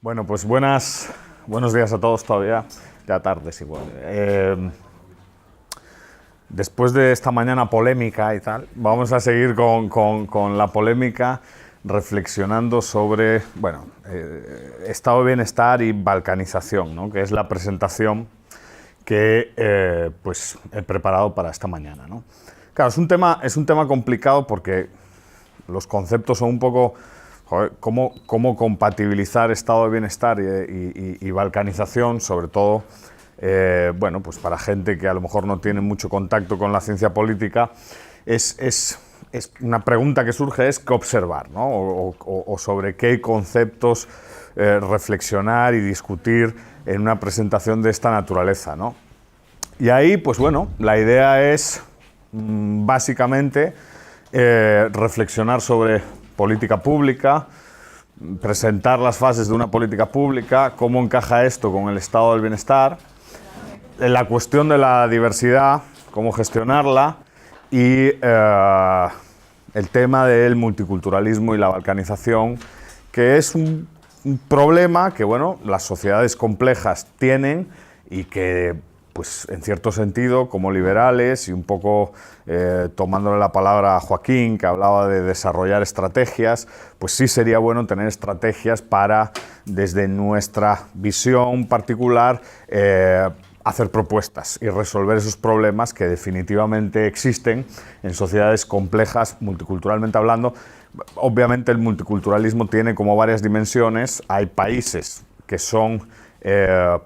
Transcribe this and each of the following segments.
Bueno, pues buenos días a todos todavía, ya tardes igual. Después de esta mañana polémica y tal, vamos a seguir con la polémica reflexionando sobre, bueno, estado de bienestar y balcanización, ¿no? Que es la presentación que pues he preparado para esta mañana, ¿no? Claro, es un tema complicado porque los conceptos son un poco... Joder, ¿cómo compatibilizar estado de bienestar y balcanización, sobre todo, bueno, pues para gente que a lo mejor no tiene mucho contacto con la ciencia política? Es una pregunta que surge, es qué observar, ¿no? O sobre qué conceptos reflexionar y discutir en una presentación de esta naturaleza, ¿no? Y ahí, pues bueno, la idea es básicamente reflexionar sobre política pública, presentar las fases de una política pública, cómo encaja esto con el estado del bienestar, la cuestión de la diversidad, cómo gestionarla y el tema del multiculturalismo y la balcanización, que es un problema que, bueno, las sociedades complejas tienen y que, pues en cierto sentido, como liberales y un poco tomándole la palabra a Joaquín, que hablaba de desarrollar estrategias, pues sí sería bueno tener estrategias para, desde nuestra visión particular, hacer propuestas y resolver esos problemas que definitivamente existen en sociedades complejas, multiculturalmente hablando. Obviamente el multiculturalismo tiene como varias dimensiones. Hay países que son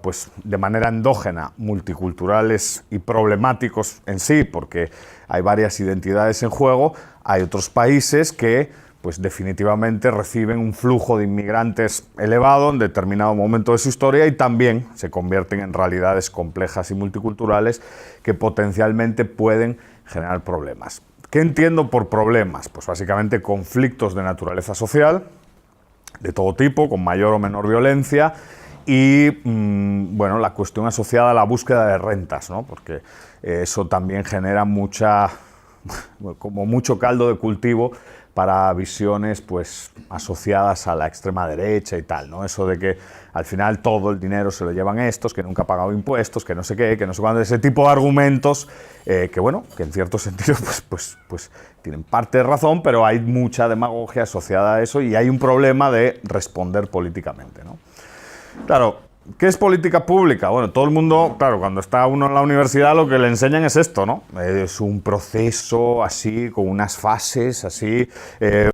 pues de manera endógena, multiculturales y problemáticos en sí, porque hay varias identidades en juego. Hay otros países que pues definitivamente reciben un flujo de inmigrantes elevado en determinado momento de su historia y también se convierten en realidades complejas y multiculturales que potencialmente pueden generar problemas. ¿Qué entiendo por problemas? Pues básicamente conflictos de naturaleza social, de todo tipo, con mayor o menor violencia, y bueno, la cuestión asociada a la búsqueda de rentas, ¿no? Porque eso también genera como mucho caldo de cultivo para visiones pues asociadas a la extrema derecha y tal, ¿no? Eso de que al final todo el dinero se lo llevan estos, que nunca han pagado impuestos, que no sé qué, que no sé cuándo, ese tipo de argumentos que bueno, que en cierto sentido pues tienen parte de razón, pero hay mucha demagogia asociada a eso y hay un problema de responder políticamente, ¿no? Claro, ¿qué es política pública? Bueno, todo el mundo, claro, cuando está uno en la universidad lo que le enseñan es esto, ¿no? Es un proceso así, con unas fases así,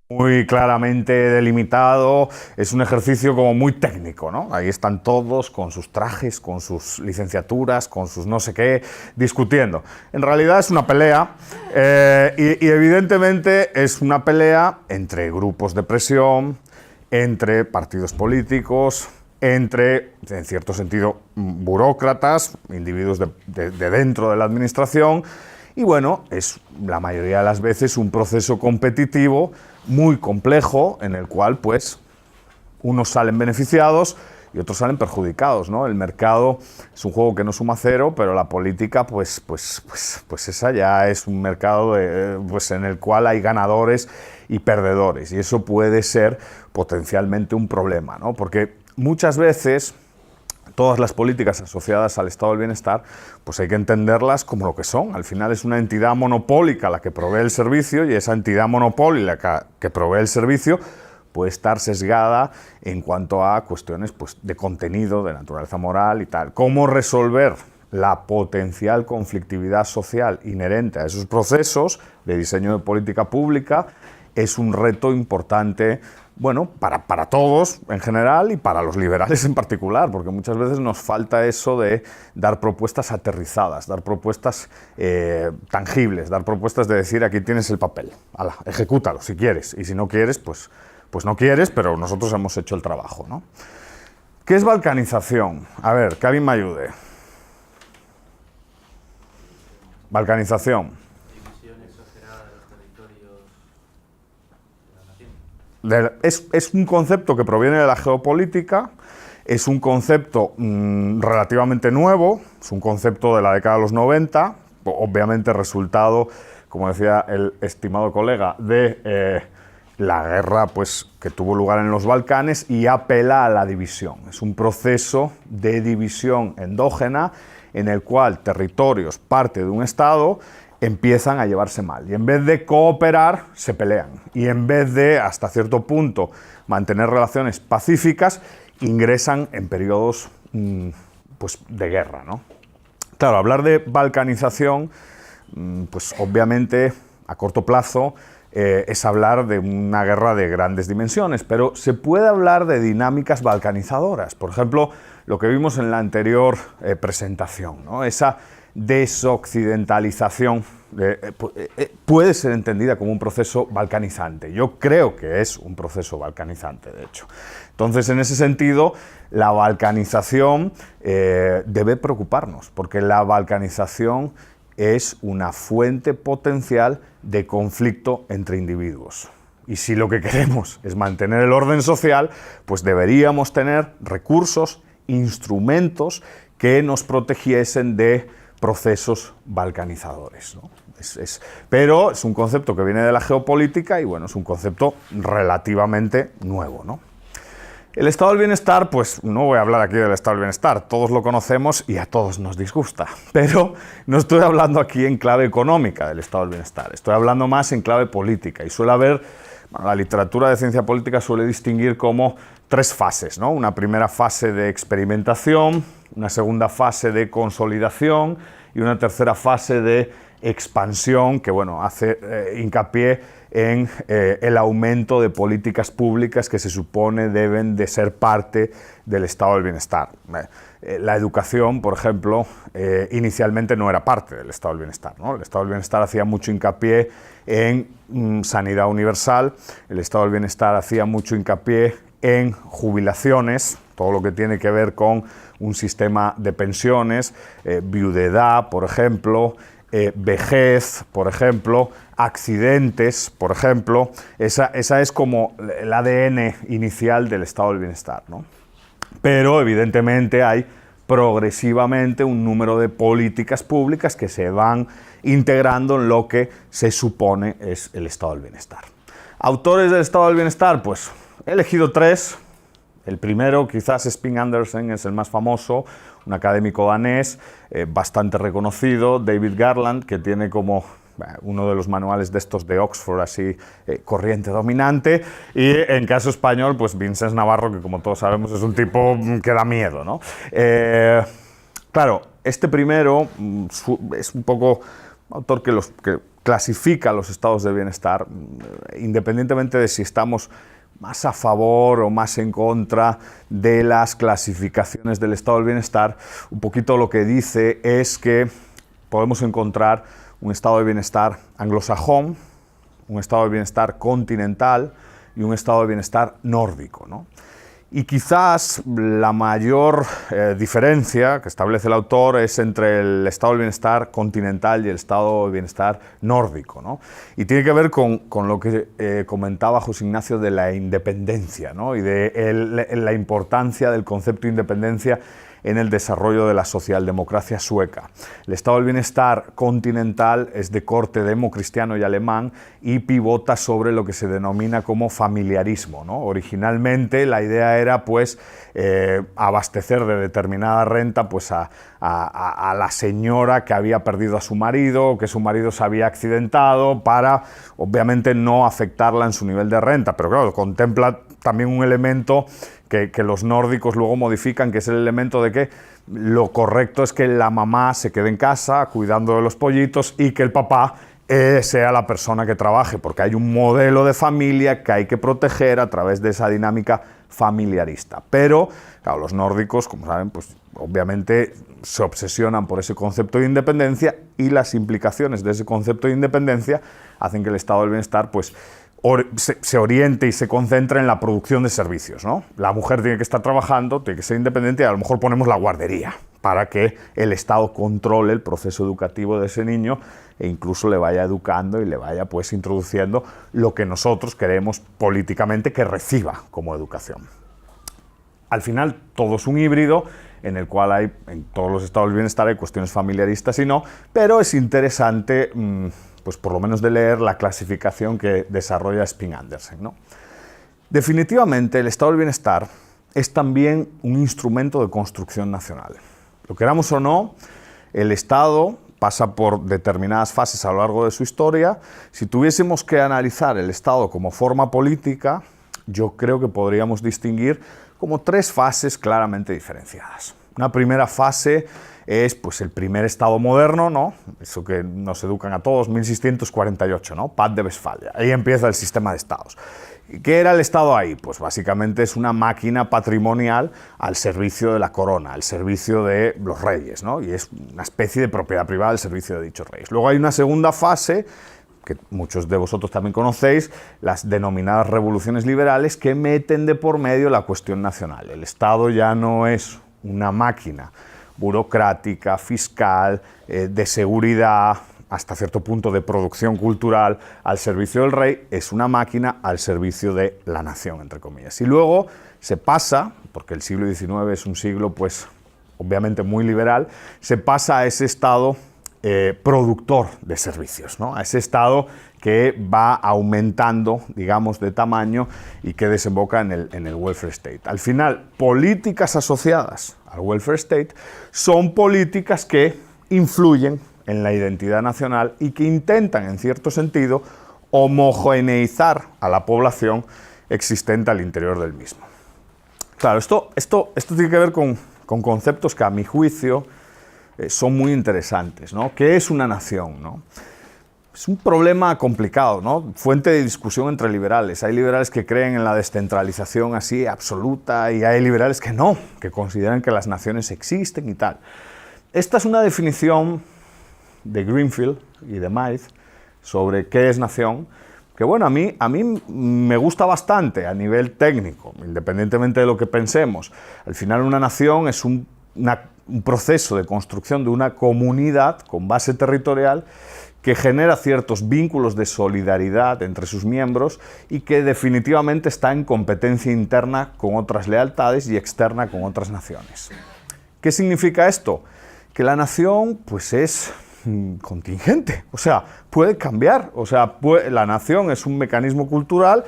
muy claramente delimitado, es un ejercicio como muy técnico, ¿no? Ahí están todos con sus trajes, con sus licenciaturas, con sus no sé qué, discutiendo. En realidad es una pelea y evidentemente es una pelea entre grupos de presión, entre partidos políticos, entre, en cierto sentido, burócratas, individuos de dentro de la administración, y bueno, es la mayoría de las veces un proceso competitivo muy complejo en el cual, pues, unos salen beneficiados y otros salen perjudicados, ¿no? El mercado es un juego que no suma cero, pero la política, pues esa ya es un mercado pues en el cual hay ganadores y perdedores, y eso puede ser potencialmente un problema, ¿no? Porque muchas veces todas las políticas asociadas al estado del bienestar, pues hay que entenderlas como lo que son. Al final es una entidad monopólica la que provee el servicio y esa entidad monopólica que provee el servicio puede estar sesgada en cuanto a cuestiones pues, de contenido, de naturaleza moral y tal. ¿Cómo resolver la potencial conflictividad social inherente a esos procesos de diseño de política pública? Es un reto importante, bueno, para todos en general y para los liberales en particular, porque muchas veces nos falta eso de dar propuestas aterrizadas, dar propuestas tangibles, dar propuestas de decir aquí tienes el papel, ala, ejecútalo si quieres, y si no quieres, pues no quieres, pero nosotros hemos hecho el trabajo, ¿no? ¿Qué es balcanización? A ver, que alguien me ayude. Balcanización. Es un concepto que proviene de la geopolítica, es un concepto relativamente nuevo, es un concepto de la década de los 90, obviamente resultado, como decía el estimado colega, de la guerra pues, que tuvo lugar en los Balcanes y apela a la división. Es un proceso de división endógena en el cual territorios, parte de un Estado, empiezan a llevarse mal. Y en vez de cooperar, se pelean. Y en vez de, hasta cierto punto, mantener relaciones pacíficas, ingresan en periodos pues, de guerra, ¿no? Claro, hablar de balcanización, pues obviamente a corto plazo es hablar de una guerra de grandes dimensiones, pero se puede hablar de dinámicas balcanizadoras. Por ejemplo, lo que vimos en la anterior presentación, ¿no? Esa desoccidentalización puede ser entendida como un proceso balcanizante. Yo creo que es un proceso balcanizante, de hecho. Entonces, en ese sentido, la balcanización debe preocuparnos, porque la balcanización es una fuente potencial de conflicto entre individuos. Y si lo que queremos es mantener el orden social, pues deberíamos tener recursos, instrumentos que nos protegiesen de procesos balcanizadores, ¿no? Pero es un concepto que viene de la geopolítica y bueno, es un concepto relativamente nuevo, ¿no? El estado del bienestar, pues no voy a hablar aquí del estado del bienestar, todos lo conocemos y a todos nos disgusta, pero no estoy hablando aquí en clave económica del estado del bienestar, estoy hablando más en clave política y suele haber, bueno, la literatura de ciencia política suele distinguir como tres fases, ¿no? Una primera fase de experimentación, una segunda fase de consolidación y una tercera fase de expansión que, bueno, hace hincapié en el aumento de políticas públicas que se supone deben de ser parte del estado del bienestar. La educación, por ejemplo, inicialmente no era parte del estado del bienestar, ¿no? El estado del bienestar hacía mucho hincapié en sanidad universal, el estado del bienestar hacía mucho hincapié en jubilaciones, todo lo que tiene que ver con un sistema de pensiones, viudedad, por ejemplo, vejez, por ejemplo, accidentes, por ejemplo. Esa es como el ADN inicial del estado del bienestar, ¿no? Pero evidentemente hay progresivamente un número de políticas públicas que se van integrando en lo que se supone es el estado del bienestar. Autores del estado del bienestar, pues he elegido tres. El primero, quizás Spin Andersen, es el más famoso, un académico danés bastante reconocido, David Garland, que tiene como uno de los manuales de estos de Oxford, así, corriente dominante, y en caso español, pues Vicens Navarro, que como todos sabemos es un tipo que da miedo, ¿no? Claro, este primero es un poco un autor que clasifica los estados de bienestar, independientemente de si estamos más a favor o más en contra de las clasificaciones del estado del bienestar. Un poquito lo que dice es que podemos encontrar un estado de bienestar anglosajón, un estado de bienestar continental y un estado de bienestar nórdico, ¿no? Y quizás la mayor diferencia que establece el autor es entre el estado del bienestar continental y el estado de bienestar nórdico, ¿no? Y tiene que ver con lo que comentaba José Ignacio de la independencia, ¿no? Y de la importancia del concepto de independencia en el desarrollo de la socialdemocracia sueca. El estado del bienestar continental es de corte democristiano y alemán y pivota sobre lo que se denomina como familiarismo, ¿no? Originalmente la idea era pues abastecer de determinada renta pues a la señora que había perdido a su marido o que su marido se había accidentado para obviamente no afectarla en su nivel de renta, pero claro, contempla también un elemento que los nórdicos luego modifican, que es el elemento de que lo correcto es que la mamá se quede en casa cuidando de los pollitos y que el papá sea la persona que trabaje, porque hay un modelo de familia que hay que proteger a través de esa dinámica familiarista. Pero, claro, los nórdicos, como saben, pues obviamente se obsesionan por ese concepto de independencia y las implicaciones de ese concepto de independencia hacen que el estado del bienestar, pues, se oriente y se concentre en la producción de servicios, ¿no? La mujer tiene que estar trabajando, tiene que ser independiente y a lo mejor ponemos la guardería para que el Estado controle el proceso educativo de ese niño e incluso le vaya educando y le vaya pues introduciendo lo que nosotros queremos políticamente que reciba como educación. Al final todo es un híbrido en el cual hay, en todos los estados del bienestar hay cuestiones familiaristas y no, pero es interesante pues por lo menos de leer la clasificación que desarrolla Spin-Andersen, ¿no? Definitivamente el estado del bienestar es también un instrumento de construcción nacional. Lo queramos o no, el Estado pasa por determinadas fases a lo largo de su historia. Si tuviésemos que analizar el Estado como forma política, yo creo que podríamos distinguir como 3 fases claramente diferenciadas. Una primera fase es pues, el primer Estado moderno, ¿no? Eso que nos educan a todos, 1648, ¿no? Paz de Westfalia. Ahí empieza el sistema de estados. ¿Qué era el Estado ahí? Pues básicamente es una máquina patrimonial al servicio de la corona, al servicio de los reyes, ¿no? Y es una especie de propiedad privada al servicio de dichos reyes. Luego hay una segunda fase, que muchos de vosotros también conocéis, las denominadas revoluciones liberales, que meten de por medio la cuestión nacional. El Estado ya no es una máquina burocrática, fiscal, de seguridad, hasta cierto punto de producción cultural al servicio del rey, es una máquina al servicio de la nación, entre comillas. Y luego se pasa, porque el siglo XIX es un siglo, pues, obviamente muy liberal, se pasa a ese Estado productor de servicios, ¿no? A ese Estado que va aumentando, digamos, de tamaño y que desemboca en el welfare state. Al final, políticas asociadas al welfare state son políticas que influyen en la identidad nacional y que intentan, en cierto sentido, homogeneizar a la población existente al interior del mismo. Claro, esto tiene que ver con conceptos que, a mi juicio, son muy interesantes, ¿no? ¿Qué es una nación, no? Es un problema complicado, ¿no? Fuente de discusión entre liberales. Hay liberales que creen en la descentralización así absoluta y hay liberales que no, que consideran que las naciones existen y tal. Esta es una definición de Greenfield y de Mead sobre qué es nación, que bueno, a mí me gusta bastante a nivel técnico, independientemente de lo que pensemos. Al final una nación es un proceso de construcción de una comunidad con base territorial que genera ciertos vínculos de solidaridad entre sus miembros y que definitivamente está en competencia interna con otras lealtades y externa con otras naciones. ¿Qué significa esto? Que la nación pues es contingente, o sea, puede cambiar, o sea, la nación es un mecanismo cultural,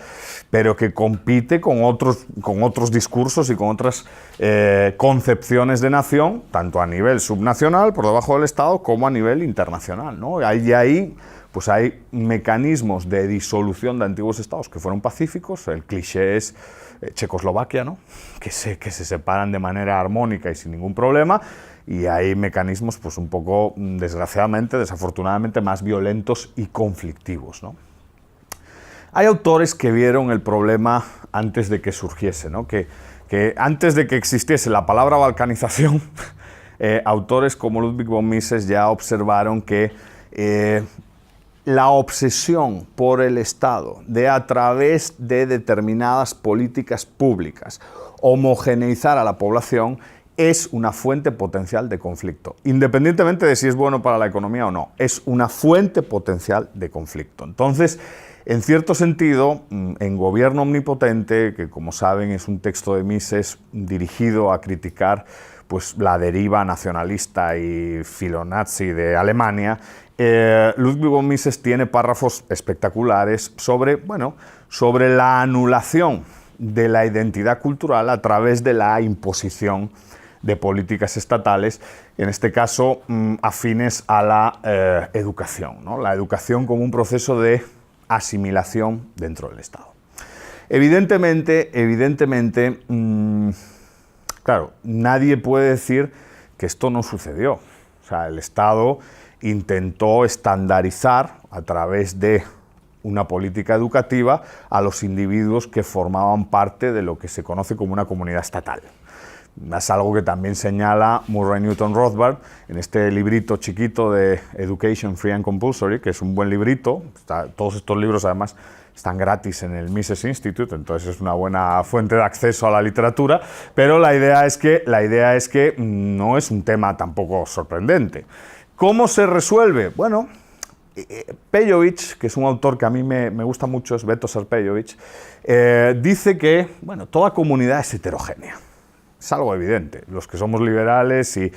pero que compite con otros discursos y con otras concepciones de nación, tanto a nivel subnacional, por debajo del Estado, como a nivel internacional, ¿no? Ahí pues hay mecanismos de disolución de antiguos estados que fueron pacíficos, el cliché es Checoslovaquia, ¿no? que se separan de manera armónica y sin ningún problema, y hay mecanismos pues un poco, desgraciadamente, desafortunadamente, más violentos y conflictivos, ¿no? Hay autores que vieron el problema antes de que surgiese, ¿no? que antes de que existiese la palabra balcanización, autores como Ludwig von Mises ya observaron que la obsesión por el Estado de, a través de determinadas políticas públicas, homogeneizar a la población es una fuente potencial de conflicto, independientemente de si es bueno para la economía o no, es una fuente potencial de conflicto. Entonces, en cierto sentido, en Gobierno Omnipotente, que como saben es un texto de Mises dirigido a criticar pues, la deriva nacionalista y filonazi de Alemania, Ludwig von Mises tiene párrafos espectaculares sobre la anulación de la identidad cultural a través de la imposición de políticas estatales, en este caso afines a la educación, ¿no? La educación como un proceso de asimilación dentro del Estado. Evidentemente, claro, nadie puede decir que esto no sucedió. O sea, el Estado intentó estandarizar a través de una política educativa a los individuos que formaban parte de lo que se conoce como una comunidad estatal. Es algo que también señala Murray Newton Rothbard en este librito chiquito de Education Free and Compulsory, que es un buen librito. Todos estos libros además están gratis en el Mises Institute, entonces es una buena fuente de acceso a la literatura, pero la idea es que no es un tema tampoco sorprendente. ¿Cómo se resuelve? Bueno, Pejovic, que es un autor que a mí me gusta mucho, es Vetosar Pejovic, dice que toda comunidad es heterogénea. Es algo evidente. Los que somos liberales y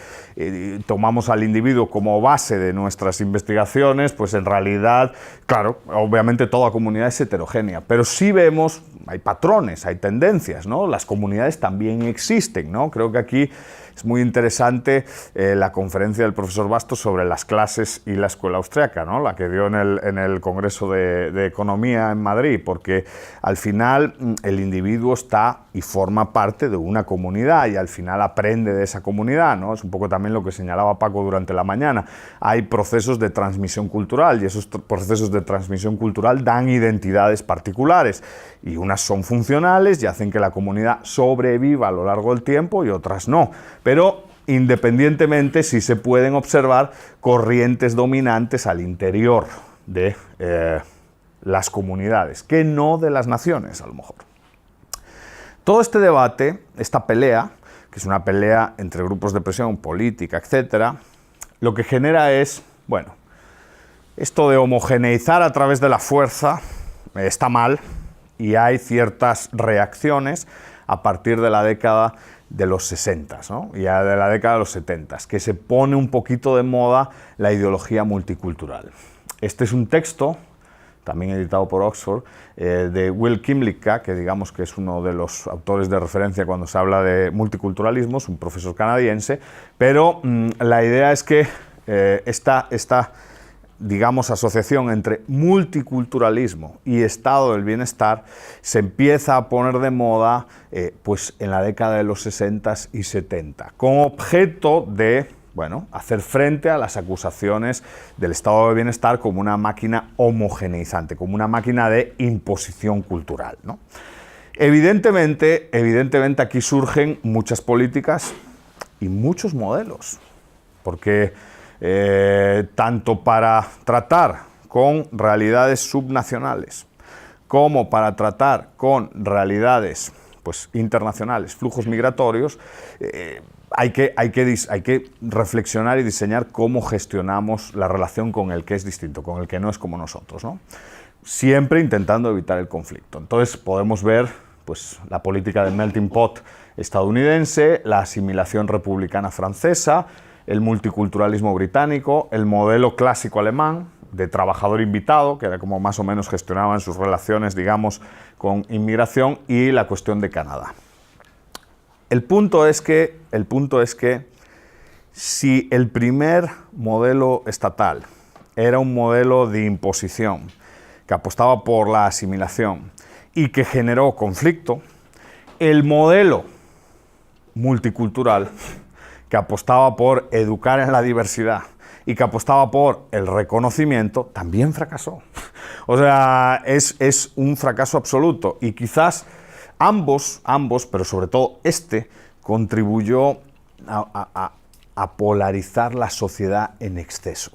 tomamos al individuo como base de nuestras investigaciones, pues en realidad, claro, obviamente toda comunidad es heterogénea, pero sí vemos, hay patrones, hay tendencias, ¿no? Las comunidades también existen, ¿no? Creo que aquí es muy interesante la conferencia del profesor Bastos sobre las clases y la escuela austriaca, ¿no? La que dio en el Congreso de Economía en Madrid, porque al final el individuo está y forma parte de una comunidad y al final aprende de esa comunidad, ¿no? Es un poco también lo que señalaba Paco durante la mañana. Hay procesos de transmisión cultural y esos procesos de transmisión cultural dan identidades particulares y unas son funcionales y hacen que la comunidad sobreviva a lo largo del tiempo y otras no. Pero independientemente sí se pueden observar corrientes dominantes al interior de las comunidades, que no de las naciones a lo mejor. Todo este debate, esta pelea, que es una pelea entre grupos de presión política, etcétera, lo que genera es, bueno, esto de homogeneizar a través de la fuerza está mal y hay ciertas reacciones a partir de la década de los 60, ¿no? Y ya de la década de los 70, que se pone un poquito de moda la ideología multicultural. Este es un texto, también editado por Oxford, de Will Kymlicka, que digamos que es uno de los autores de referencia cuando se habla de multiculturalismo, es un profesor canadiense, pero la idea es que esta digamos, asociación entre multiculturalismo y estado del bienestar se empieza a poner de moda pues en la década de los 60 y 70, con objeto de, bueno, hacer frente a las acusaciones del estado de bienestar como una máquina homogeneizante, como una máquina de imposición cultural, ¿no? Evidentemente aquí surgen muchas políticas y muchos modelos, porque tanto para tratar con realidades subnacionales como para tratar con realidades pues, internacionales, flujos migratorios, hay que reflexionar y diseñar cómo gestionamos la relación con el que es distinto, con el que no es como nosotros, ¿no? Siempre intentando evitar el conflicto. Entonces podemos ver pues, la política del melting pot estadounidense, la asimilación republicana francesa, el multiculturalismo británico, el modelo clásico alemán de trabajador invitado, que era como más o menos gestionaban sus relaciones, digamos, con inmigración, y la cuestión de Canadá. El punto es que si el primer modelo estatal era un modelo de imposición que apostaba por la asimilación y que generó conflicto, el modelo multicultural que apostaba por educar en la diversidad y que apostaba por el reconocimiento, también fracasó. O sea, es un fracaso absoluto y quizás ambos, pero sobre todo este, contribuyó a polarizar la sociedad en exceso.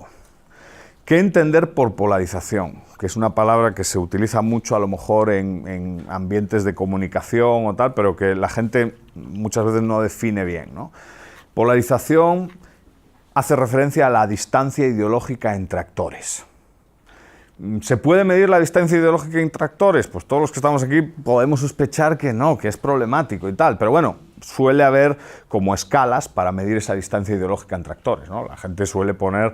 ¿Qué entender por polarización? Que es una palabra que se utiliza mucho a lo mejor en ambientes de comunicación o tal, pero que la gente muchas veces no define bien, ¿no? Polarización hace referencia a la distancia ideológica entre actores. ¿Se puede medir la distancia ideológica entre actores? Pues todos los que estamos aquí podemos sospechar que no, que es problemático y tal, pero bueno, suele haber como escalas para medir esa distancia ideológica entre actores, ¿no? La gente suele poner,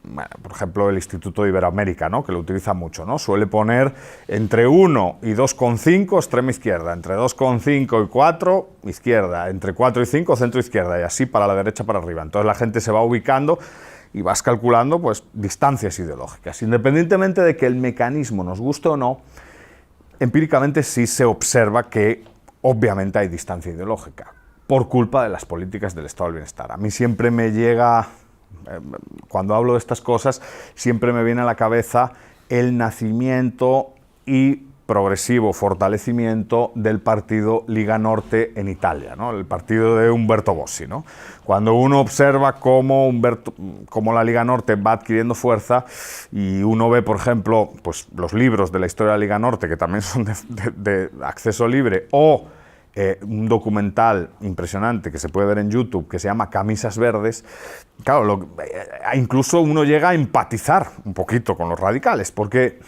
bueno, por ejemplo, el Instituto de Iberoamérica, ¿no? Que lo utiliza mucho, ¿no? Suele poner entre 1 y 2,5 extrema izquierda, entre 2,5 y 4 izquierda, entre 4 y 5 centro izquierda y así para la derecha para arriba. Entonces la gente se va ubicando y vas calculando pues, distancias ideológicas. Independientemente de que el mecanismo nos guste o no, empíricamente sí se observa que obviamente hay distancia ideológica por culpa de las políticas del estado del bienestar. A mí siempre me llega, cuando hablo de estas cosas, siempre me viene a la cabeza el nacimiento y progresivo fortalecimiento del partido Liga Norte en Italia, ¿no? El partido de Umberto Bossi, ¿no? Cuando uno observa cómo la Liga Norte va adquiriendo fuerza y uno ve, por ejemplo, pues, los libros de la historia de la Liga Norte, que también son de acceso libre, o un documental impresionante que se puede ver en YouTube que se llama Camisas Verdes, claro, incluso uno llega a empatizar un poquito con los radicales, porque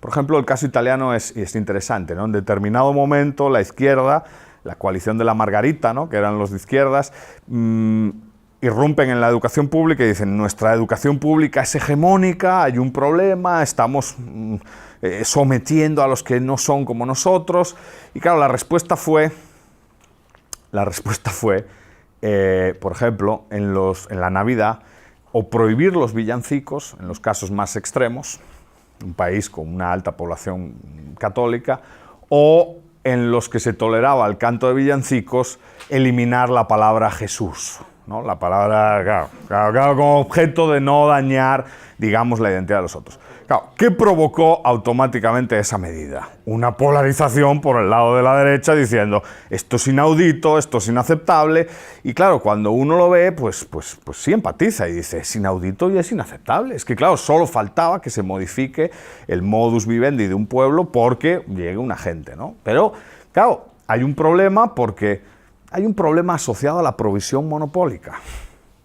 por ejemplo, el caso italiano es interesante, ¿no? En determinado momento la izquierda la coalición de la Margarita, ¿no?, que eran los de izquierdas, irrumpen en la educación pública y dicen: nuestra educación pública es hegemónica, hay un problema, estamos sometiendo a los que no son como nosotros. Y claro, la respuesta fue, por ejemplo, en la Navidad, o prohibir los villancicos, en los casos más extremos, un país con una alta población católica, o en los que se toleraba el canto de villancicos, eliminar la palabra Jesús, ¿no? La palabra, claro, como objeto de no dañar, digamos, la identidad de los otros. Claro, ¿qué provocó automáticamente esa medida? Una polarización por el lado de la derecha diciendo: esto es inaudito, esto es inaceptable. Y claro, cuando uno lo ve, pues sí empatiza y dice: es inaudito y es inaceptable. Es que claro, solo faltaba que se modifique el modus vivendi de un pueblo porque llegue una gente, ¿no? Pero claro, hay un problema porque hay un problema asociado a la provisión monopólica.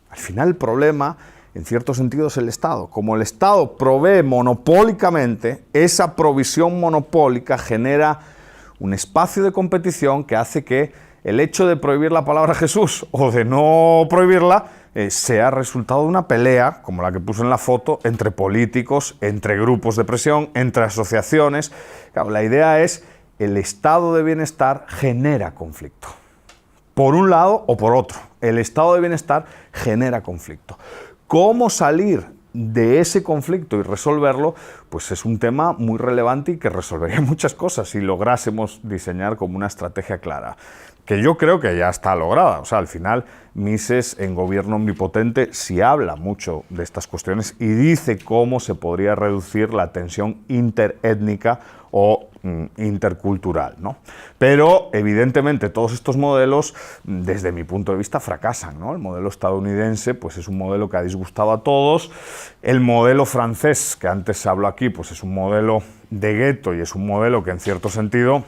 Al final el problema, en cierto sentido, es el Estado. Como el Estado provee monopólicamente, esa provisión monopólica genera un espacio de competición que hace que el hecho de prohibir la palabra Jesús o de no prohibirla sea resultado de una pelea, como la que puso en la foto, entre políticos, entre grupos de presión, entre asociaciones. Claro, la idea es: el estado de bienestar genera conflicto. Por un lado o por otro, el estado de bienestar genera conflicto. ¿Cómo salir de ese conflicto y resolverlo? Pues es un tema muy relevante y que resolvería muchas cosas si lográsemos diseñar como una estrategia clara, que yo creo que ya está lograda. O sea, al final Mises, en Gobierno Omnipotente, sí habla mucho de estas cuestiones y dice cómo se podría reducir la tensión interétnica o intercultural, ¿no? Pero evidentemente todos estos modelos, desde mi punto de vista, fracasan, ¿no? El modelo estadounidense pues es un modelo que ha disgustado a todos. El modelo francés, que antes se habló aquí, pues es un modelo de gueto y es un modelo que en cierto sentido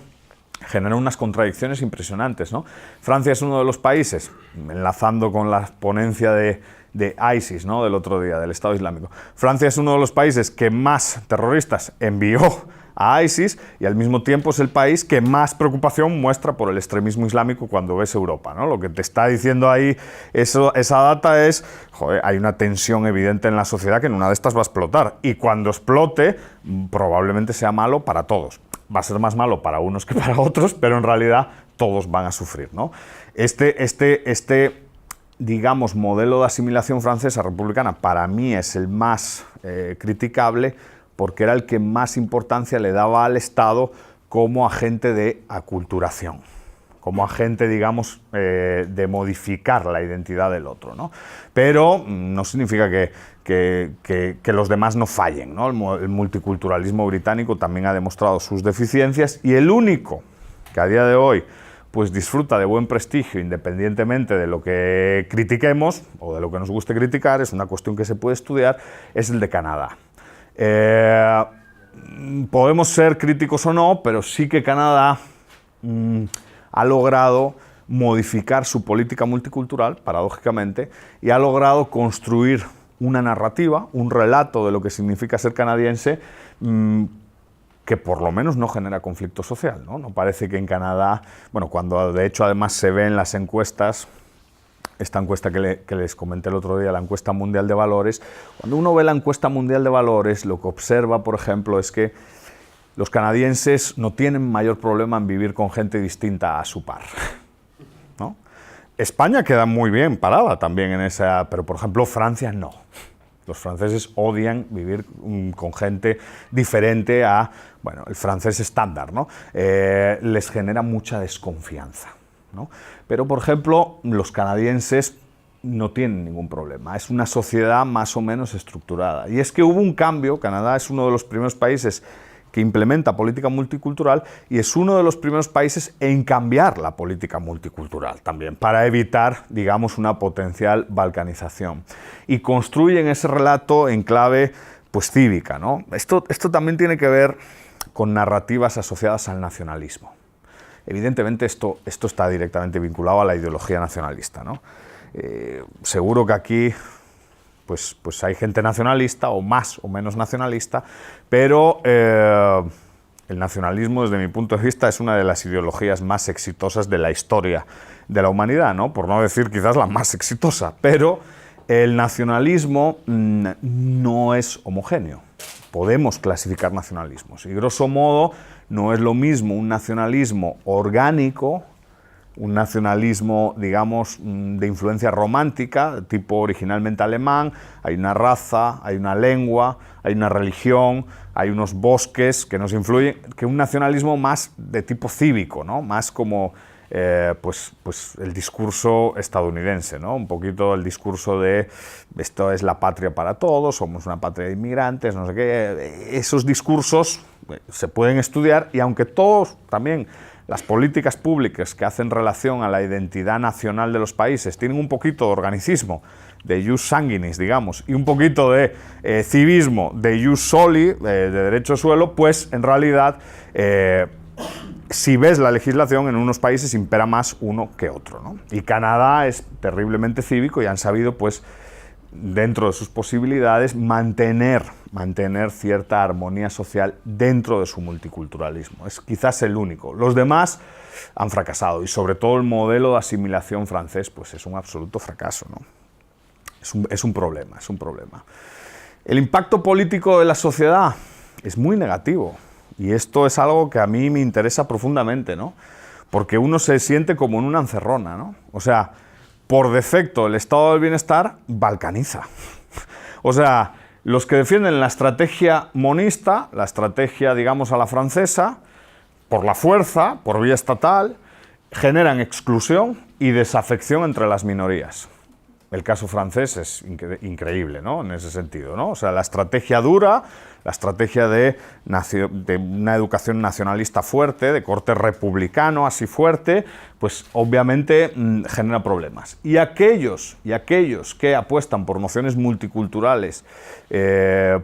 genera unas contradicciones impresionantes, ¿no? Francia es uno de los países, enlazando con la ponencia de ISIS, ¿no?, del otro día, del Estado Islámico. Francia es uno de los países que más terroristas envió a ISIS y al mismo tiempo es el país que más preocupación muestra por el extremismo islámico cuando ves Europa, ¿no? Lo que te está diciendo ahí esa data es: joder, hay una tensión evidente en la sociedad que en una de estas va a explotar, y cuando explote probablemente sea malo para todos. Va a ser más malo para unos que para otros, pero en realidad todos van a sufrir, ¿no? Digamos, modelo de asimilación francesa republicana para mí es el más criticable, porque era el que más importancia le daba al Estado como agente de aculturación, como agente, digamos, de modificar la identidad del otro, ¿no? Pero no significa que los demás no fallen, ¿no? El multiculturalismo británico también ha demostrado sus deficiencias, y el único que a día de hoy pues disfruta de buen prestigio independientemente de lo que critiquemos o de lo que nos guste criticar, es una cuestión que se puede estudiar, es el de Canadá. Podemos ser críticos o no, pero sí que Canadá ha logrado modificar su política multicultural, paradójicamente, y ha logrado construir una narrativa, un relato de lo que significa ser canadiense, que por lo menos no genera conflicto social, ¿no? No parece que en Canadá, bueno, cuando de hecho además se ve en las encuestas, esta encuesta que les comenté el otro día, la encuesta mundial de valores, cuando uno ve la encuesta mundial de valores, lo que observa, por ejemplo, es que los canadienses no tienen mayor problema en vivir con gente distinta a su par, ¿no? España queda muy bien parada también en esa, pero por ejemplo Francia no. Los franceses odian vivir con gente diferente a, bueno, el francés estándar, ¿no? Les genera mucha desconfianza, ¿no? Pero, por ejemplo, los canadienses no tienen ningún problema. Es una sociedad más o menos estructurada. Y es que hubo un cambio. Canadá es uno de los primeros países que implementa política multicultural y es uno de los primeros países en cambiar la política multicultural también, para evitar, digamos, una potencial balcanización. Y construyen ese relato en clave, pues, cívica, ¿no? Esto también tiene que ver con narrativas asociadas al nacionalismo. Evidentemente esto está directamente vinculado a la ideología nacionalista, ¿no? Seguro que aquí pues hay gente nacionalista, o más o menos nacionalista, pero El nacionalismo, desde mi punto de vista, es una de las ideologías más exitosas de la historia de la humanidad, ¿no? Por no decir quizás la más exitosa, pero el nacionalismo no es homogéneo. Podemos clasificar nacionalismos y, grosso modo, no es lo mismo un nacionalismo orgánico, un nacionalismo, digamos, de influencia romántica, tipo originalmente alemán, hay una raza, hay una lengua, hay una religión, hay unos bosques que nos influyen, que un nacionalismo más de tipo cívico, ¿no? Más como pues el discurso estadounidense, ¿no? Un poquito el discurso de esto es la patria para todos, somos una patria de inmigrantes, no sé qué. Esos discursos se pueden estudiar y aunque todos también las políticas públicas que hacen relación a la identidad nacional de los países tienen un poquito de organicismo, de jus sanguinis, digamos, y un poquito de civismo, de jus soli, de derecho de suelo, pues en realidad si ves la legislación, en unos países impera más uno que otro, ¿no? Y Canadá es terriblemente cívico y han sabido, pues, dentro de sus posibilidades, mantener cierta armonía social dentro de su multiculturalismo. Es quizás el único. Los demás han fracasado y sobre todo el modelo de asimilación francés, pues es un absoluto fracaso, ¿no? Es un problema. El impacto político de la sociedad es muy negativo. Y esto es algo que a mí me interesa profundamente, ¿no? Porque uno se siente como en una encerrona, ¿no? O sea, por defecto el estado del bienestar balcaniza. O sea, los que defienden la estrategia monista, la estrategia, digamos, a la francesa, por la fuerza, por vía estatal, generan exclusión y desafección entre las minorías. El caso francés es increíble, ¿no? En ese sentido, ¿no? O sea, la estrategia dura, la estrategia de una educación nacionalista fuerte, de corte republicano así fuerte, pues obviamente genera problemas. Y aquellos que apuestan por nociones multiculturales,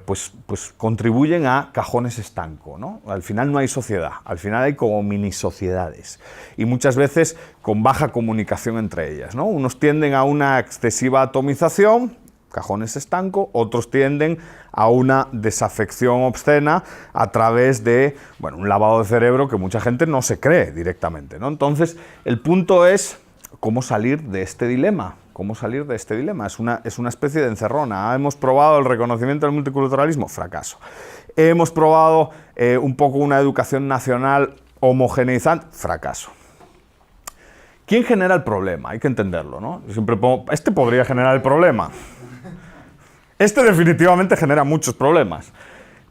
pues contribuyen a cajones estancos, ¿no? Al final no hay sociedad, al final hay como mini sociedades y muchas veces con baja comunicación entre ellas, ¿no? Unos tienden a una excesiva atomización, cajones estancos, otros tienden a una desafección obscena a través de, bueno, un lavado de cerebro que mucha gente no se cree directamente, ¿no? Entonces, el punto es cómo salir de este dilema. ¿Cómo salir de este dilema? Es una especie de encerrona. Hemos probado el reconocimiento del multiculturalismo, fracaso. Hemos probado un poco una educación nacional homogeneizante, fracaso. ¿Quién genera el problema? Hay que entenderlo, ¿no? Yo siempre pongo, este podría generar el problema. Este definitivamente genera muchos problemas,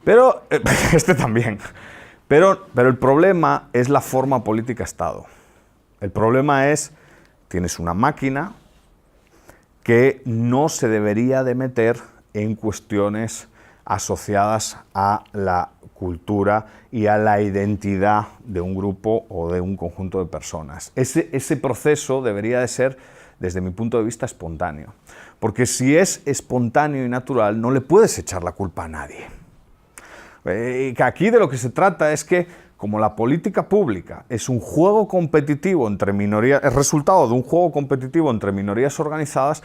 pero este también. Pero el problema es la forma política-Estado. El problema es, tienes una máquina que no se debería de meter en cuestiones asociadas a la cultura y a la identidad de un grupo o de un conjunto de personas. Ese proceso debería de ser, desde mi punto de vista, espontáneo. Porque si es espontáneo y natural, no le puedes echar la culpa a nadie. Aquí de lo que se trata es que, como la política pública es un juego competitivo entre minorías, es resultado de un juego competitivo entre minorías organizadas,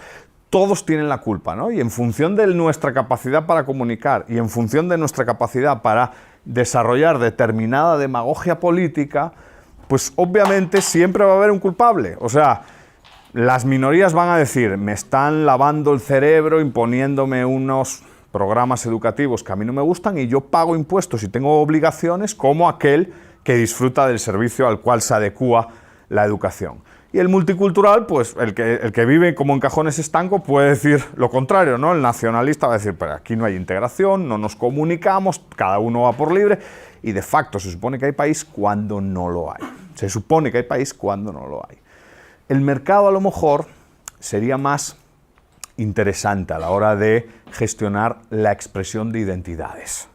todos tienen la culpa, ¿no? Y en función de nuestra capacidad para comunicar y en función de nuestra capacidad para desarrollar determinada demagogia política, pues obviamente siempre va a haber un culpable. O sea, las minorías van a decir, me están lavando el cerebro imponiéndome unos programas educativos que a mí no me gustan y yo pago impuestos y tengo obligaciones como aquel que disfruta del servicio al cual se adecúa la educación. Y el multicultural, pues el que vive como en cajones estancos puede decir lo contrario, ¿no? El nacionalista va a decir, pero aquí no hay integración, no nos comunicamos, cada uno va por libre, y de facto se supone que hay país cuando no lo hay. Se supone que hay país cuando no lo hay. El mercado a lo mejor sería más interesante a la hora de gestionar la expresión de identidades.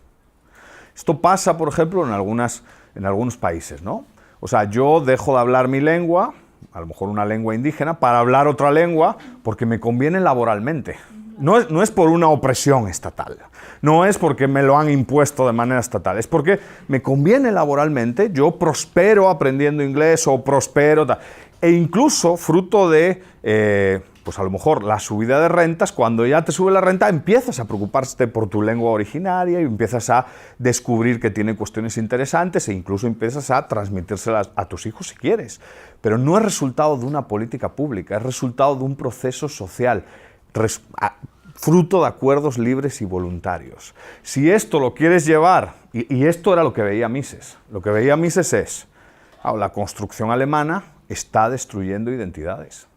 Esto pasa, por ejemplo, en algunos países, ¿no? O sea, yo dejo de hablar mi lengua, a lo mejor una lengua indígena, para hablar otra lengua porque me conviene laboralmente. No es por una opresión estatal, no es porque me lo han impuesto de manera estatal, es porque me conviene laboralmente, yo prospero aprendiendo inglés o prospero tal. e incluso fruto de, pues a lo mejor la subida de rentas. Cuando ya te sube la renta, empiezas a preocuparte por tu lengua originaria y empiezas a descubrir que tiene cuestiones interesantes e incluso empiezas a transmitírselas a tus hijos si quieres. Pero no es resultado de una política pública, es resultado de un proceso social, fruto de acuerdos libres y voluntarios. Si esto lo quieres llevar, y esto era lo que veía Mises, lo que veía Mises es, la construcción alemana está destruyendo identidades.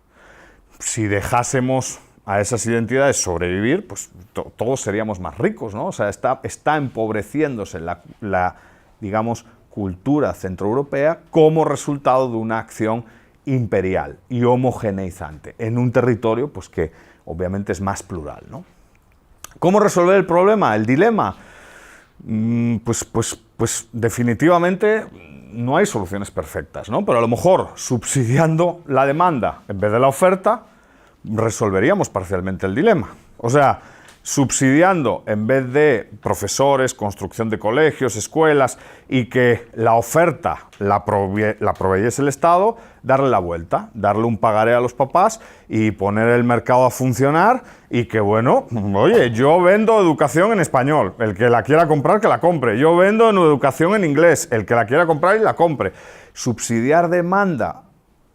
Si dejásemos a esas identidades sobrevivir, pues todos seríamos más ricos, ¿no? O sea, está empobreciéndose la, digamos, cultura centroeuropea como resultado de una acción imperial y homogeneizante en un territorio pues, que obviamente es más plural, ¿no? ¿Cómo resolver el problema, el dilema? Pues definitivamente no hay soluciones perfectas, ¿no? Pero a lo mejor subsidiando la demanda en vez de la oferta, resolveríamos parcialmente el dilema. O sea, subsidiando en vez de profesores, construcción de colegios, escuelas, y que la oferta la proveyese el Estado, darle la vuelta, darle un pagaré a los papás y poner el mercado a funcionar y que, bueno, oye, yo vendo educación en español, el que la quiera comprar, que la compre. Yo vendo educación en inglés, el que la quiera comprar y la compre. Subsidiar demanda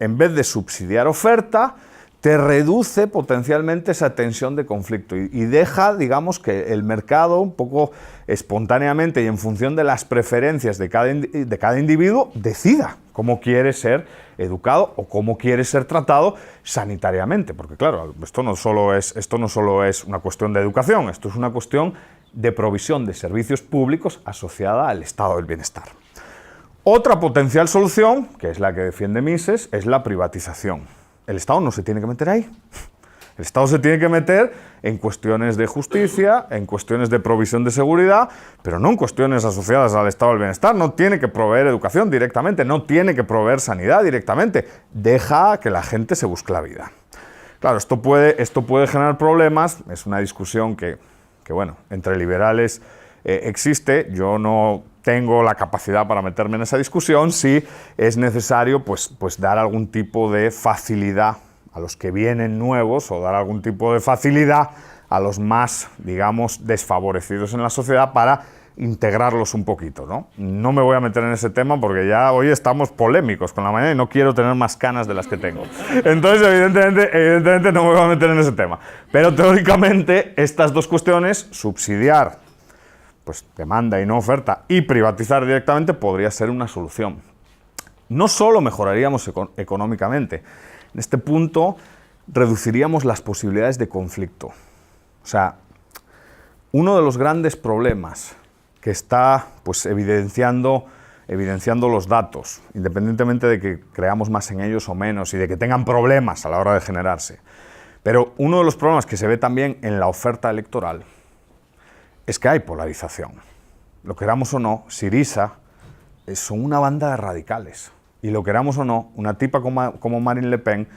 en vez de subsidiar oferta te reduce potencialmente esa tensión de conflicto y deja, digamos, que el mercado un poco espontáneamente y en función de las preferencias de cada individuo decida cómo quiere ser educado o cómo quiere ser tratado sanitariamente. Porque claro, esto no solo es una cuestión de educación, esto es una cuestión de provisión de servicios públicos asociada al estado del bienestar. Otra potencial solución, que es la que defiende Mises, es la privatización. El Estado no se tiene que meter ahí. El Estado se tiene que meter en cuestiones de justicia, en cuestiones de provisión de seguridad, pero no en cuestiones asociadas al estado del bienestar. No tiene que proveer educación directamente, no tiene que proveer sanidad directamente. Deja que la gente se busque la vida. Claro, esto puede generar problemas. Es una discusión que bueno, entre liberales existe. Yo no tengo la capacidad para meterme en esa discusión. Si es necesario pues dar algún tipo de facilidad a los que vienen nuevos o dar algún tipo de facilidad a los más, digamos, desfavorecidos en la sociedad para integrarlos un poquito, ¿no? No me voy a meter en ese tema porque ya hoy estamos polémicos con la mañana y no quiero tener más canas de las que tengo. Entonces, evidentemente no me voy a meter en ese tema. Pero teóricamente, estas dos cuestiones, subsidiar pues demanda y no oferta, y privatizar directamente podría ser una solución. No solo mejoraríamos económicamente, en este punto reduciríamos las posibilidades de conflicto. O sea, uno de los grandes problemas que está pues, evidenciando los datos, independientemente de que creamos más en ellos o menos y de que tengan problemas a la hora de generarse, pero uno de los problemas que se ve también en la oferta electoral es que hay polarización. Lo queramos o no, Syriza son una banda de radicales. Y lo queramos o no, una tipa como Marine Le Pen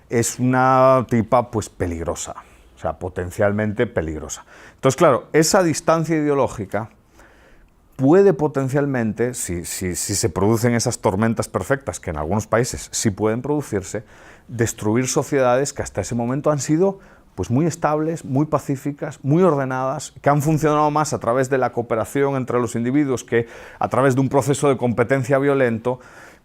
es una tipa pues peligrosa, o sea, potencialmente peligrosa. Entonces, claro, esa distancia ideológica puede potencialmente, si se producen esas tormentas perfectas, que en algunos países sí pueden producirse, destruir sociedades que hasta ese momento han sido pues muy estables, muy pacíficas, muy ordenadas, que han funcionado más a través de la cooperación entre los individuos que a través de un proceso de competencia violento,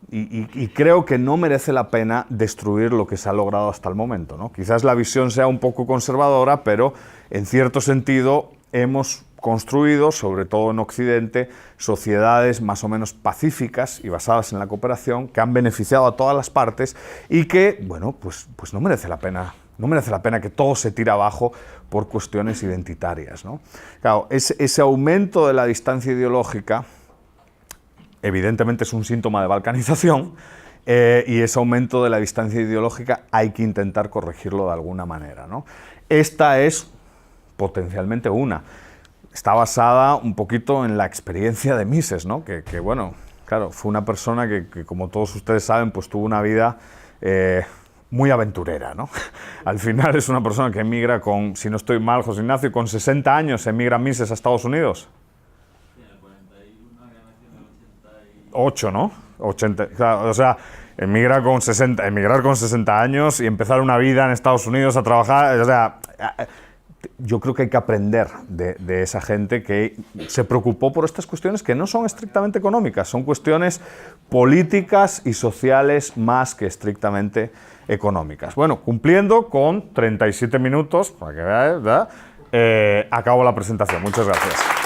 y creo que no merece la pena destruir lo que se ha logrado hasta el momento, ¿no? Quizás la visión sea un poco conservadora, pero en cierto sentido hemos construido, sobre todo en Occidente, sociedades más o menos pacíficas y basadas en la cooperación que han beneficiado a todas las partes y que, bueno, pues no merece la pena. No merece la pena que todo se tire abajo por cuestiones identitarias, ¿no? Claro, ese aumento de la distancia ideológica evidentemente es un síntoma de balcanización y ese aumento de la distancia ideológica hay que intentar corregirlo de alguna manera, ¿no? Esta es potencialmente una. Está basada un poquito en la experiencia de Mises, ¿no? Que bueno, claro, fue una persona que como todos ustedes saben, pues tuvo una vida muy aventurera, ¿no? Al final es una persona que emigra con, si no estoy mal, José Ignacio, con 60 años emigra Mises a Estados Unidos. Sí, en el 41 había nacido en el 88, ¿no? 80, claro, o sea, emigrar con 60 años y empezar una vida en Estados Unidos a trabajar. O sea, yo creo que hay que aprender de esa gente que se preocupó por estas cuestiones que no son estrictamente económicas, son cuestiones políticas y sociales más que estrictamente económicas. Bueno, cumpliendo con 37 minutos, para que veáis, ¿verdad? Acabo la presentación. Muchas gracias.